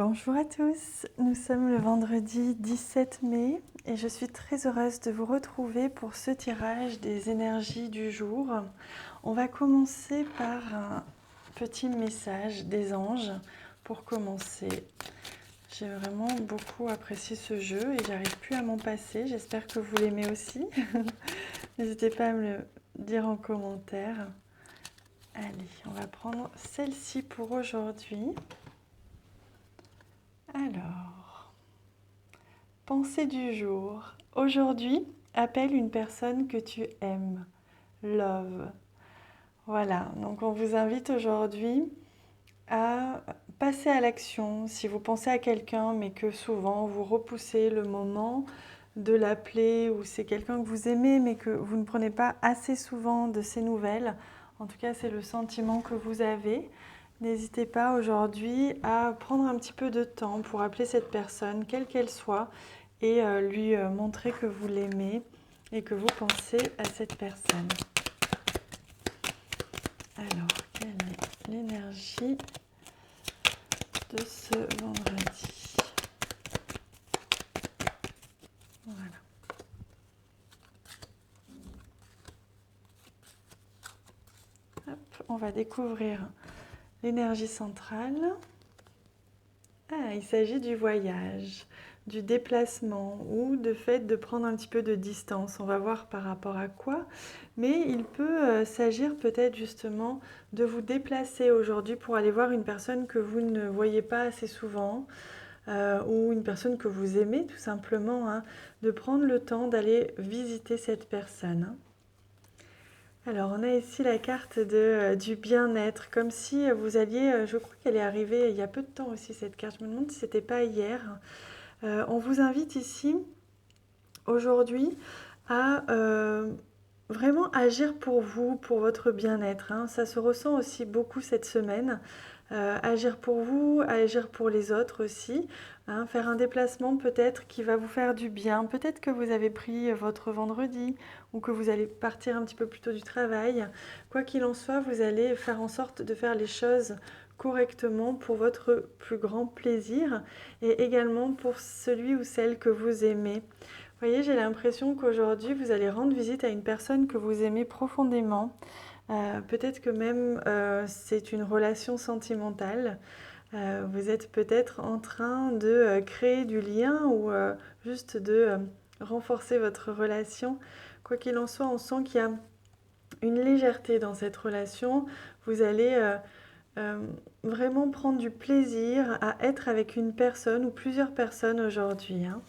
Bonjour à tous, nous sommes le vendredi 17 mai et je suis très heureuse de vous retrouver pour ce tirage des énergies du jour. On va commencer par un petit message des anges pour commencer. J'ai vraiment beaucoup apprécié ce jeu et j'arrive plus à m'en passer, j'espère que vous l'aimez aussi. N'hésitez pas à me le dire en commentaire. Allez, on va prendre celle-ci pour aujourd'hui. Alors, pensée du jour. Aujourd'hui, appelle une personne que tu aimes. Love. Voilà, donc on vous invite aujourd'hui à passer à l'action. Si vous pensez à quelqu'un, mais que souvent vous repoussez le moment de l'appeler, ou c'est quelqu'un que vous aimez, mais que vous ne prenez pas assez souvent de ses nouvelles, en tout cas c'est le sentiment que vous avez, n'hésitez pas aujourd'hui à prendre un petit peu de temps pour appeler cette personne, quelle qu'elle soit, et lui montrer que vous l'aimez et que vous pensez à cette personne. Alors, quelle est l'énergie de ce vendredi? Voilà. Hop, on va découvrir l'énergie centrale. Ah, il s'agit du voyage, du déplacement ou de fait de prendre un petit peu de distance. On va voir par rapport à quoi, mais il peut s'agir peut-être justement de vous déplacer aujourd'hui pour aller voir une personne que vous ne voyez pas assez souvent ou une personne que vous aimez tout simplement, hein, de prendre le temps d'aller visiter cette personne. Alors, on a ici la carte du bien-être, comme si vous alliez, je crois qu'elle est arrivée il y a peu de temps aussi cette carte, je me demande si c'était pas hier. On vous invite ici, aujourd'hui, à vraiment agir pour vous, pour votre bien-être, hein. Ça se ressent aussi beaucoup cette semaine. Agir pour vous, agir pour les autres aussi, hein, faire un déplacement peut-être qui va vous faire du bien. Peut-être que vous avez pris votre vendredi ou que vous allez partir un petit peu plus tôt du travail. Quoi qu'il en soit, vous allez faire en sorte de faire les choses correctement pour votre plus grand plaisir et également pour celui ou celle que vous aimez. Vous voyez, j'ai l'impression qu'aujourd'hui, vous allez rendre visite à une personne que vous aimez profondément. Peut-être que même c'est une relation sentimentale. Vous êtes peut-être en train de créer du lien ou juste de renforcer votre relation. Quoi qu'il en soit, on sent qu'il y a une légèreté dans cette relation. Vous allez vraiment prendre du plaisir à être avec une personne ou plusieurs personnes aujourd'hui, hein.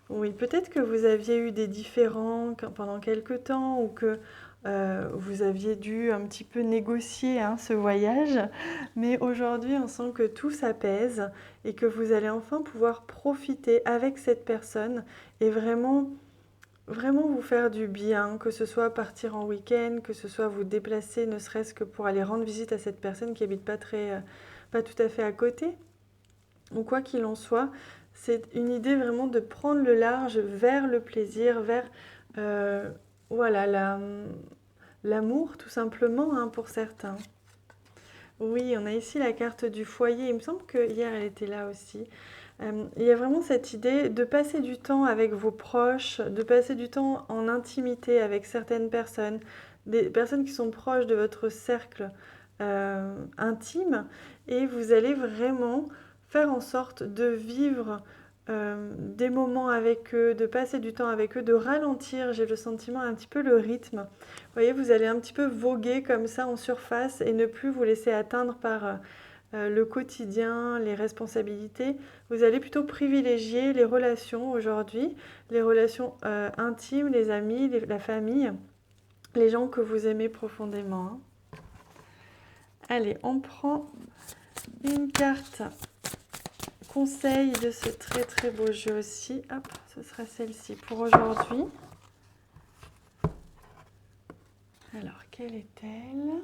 Oui, peut-être que vous aviez eu des différends pendant quelque temps ou que vous aviez dû un petit peu négocier, hein, ce voyage, mais aujourd'hui on sent que tout s'apaise et que vous allez enfin pouvoir profiter avec cette personne et vraiment, vraiment vous faire du bien, que ce soit partir en week-end, que ce soit vous déplacer ne serait-ce que pour aller rendre visite à cette personne qui habite pas tout à fait à côté. Ou quoi qu'il en soit, c'est une idée vraiment de prendre le large vers le plaisir, vers voilà, l'amour tout simplement, hein, pour certains. Oui, on a ici la carte du foyer. Il me semble que hier elle était là aussi. Il y a vraiment cette idée de passer du temps avec vos proches, de passer du temps en intimité avec certaines personnes, des personnes qui sont proches de votre cercle intime, et vous allez vraiment faire en sorte de vivre des moments avec eux, de passer du temps avec eux, de ralentir, j'ai le sentiment, un petit peu le rythme. Vous voyez, vous allez un petit peu voguer comme ça en surface et ne plus vous laisser atteindre par le quotidien, les responsabilités. Vous allez plutôt privilégier les relations aujourd'hui, les relations intimes, les amis, la famille, les gens que vous aimez profondément, hein. Allez, on prend une carte conseil de ce très très beau jeu aussi. Hop, ce sera celle-ci pour aujourd'hui. Alors, quelle est-elle ?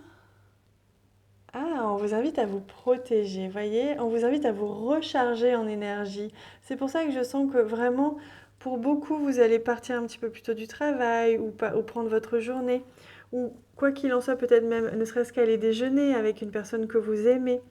Ah, on vous invite à vous protéger, voyez, on vous invite à vous recharger en énergie. C'est pour ça que je sens que vraiment, pour beaucoup, vous allez partir un petit peu plus tôt du travail ou prendre votre journée, ou quoi qu'il en soit, peut-être même, ne serait-ce qu'aller déjeuner avec une personne que vous aimez.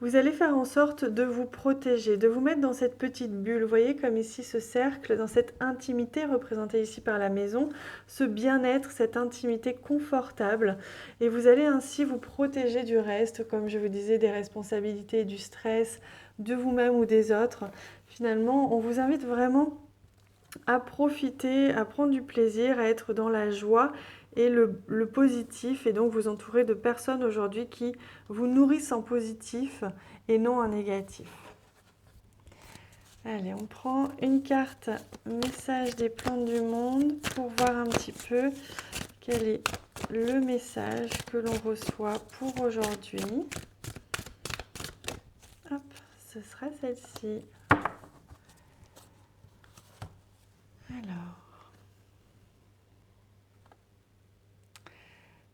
Vous allez faire en sorte de vous protéger, de vous mettre dans cette petite bulle. Vous voyez comme ici ce cercle, dans cette intimité représentée ici par la maison, ce bien-être, cette intimité confortable. Et vous allez ainsi vous protéger du reste, comme je vous disais, des responsabilités, du stress, de vous-même ou des autres. Finalement, on vous invite vraiment à profiter, à prendre du plaisir, à être dans la joie et le positif, et donc vous entourer de personnes aujourd'hui qui vous nourrissent en positif et non en négatif. Allez, on prend une carte message des plantes du monde pour voir un petit peu quel est le message que l'on reçoit pour aujourd'hui. Hop, ce sera celle-ci. Alors,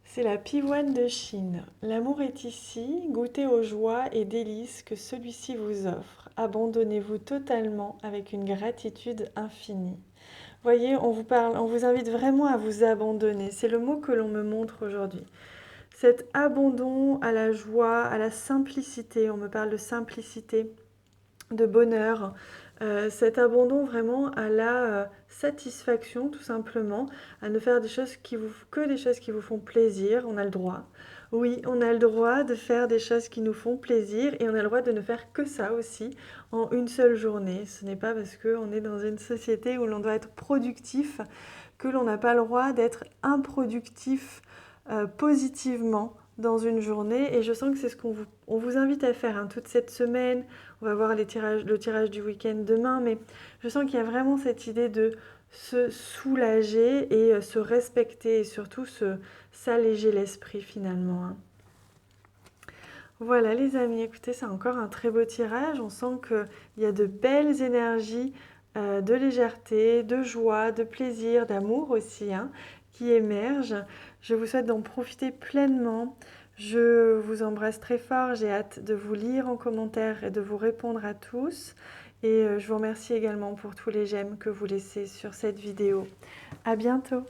c'est la pivoine de Chine. L'amour est ici, goûtez aux joies et délices que celui-ci vous offre. Abandonnez-vous totalement avec une gratitude infinie. Voyez, on vous invite vraiment à vous abandonner. C'est le mot que l'on me montre aujourd'hui. Cet abandon à la joie, à la simplicité, on me parle de simplicité, de bonheur, cet abandon vraiment à la satisfaction tout simplement, à ne faire des choses que des choses qui vous font plaisir, on a le droit. Oui, on a le droit de faire des choses qui nous font plaisir et on a le droit de ne faire que ça aussi en une seule journée. Ce n'est pas parce qu'on est dans une société où l'on doit être productif que l'on n'a pas le droit d'être improductif positivement dans une journée. Et je sens que c'est ce qu'on vous invite à faire toute cette semaine. On va voir le tirage du week-end demain, mais je sens qu'il y a vraiment cette idée de se soulager et se respecter et surtout s'alléger l'esprit finalement. Voilà les amis, écoutez, c'est encore un très beau tirage. On sent qu'il y a de belles énergies de légèreté, de joie, de plaisir, d'amour aussi qui émergent. Je vous souhaite d'en profiter pleinement. Je vous embrasse très fort, j'ai hâte de vous lire en commentaire et de vous répondre à tous. Et je vous remercie également pour tous les j'aime que vous laissez sur cette vidéo. À bientôt!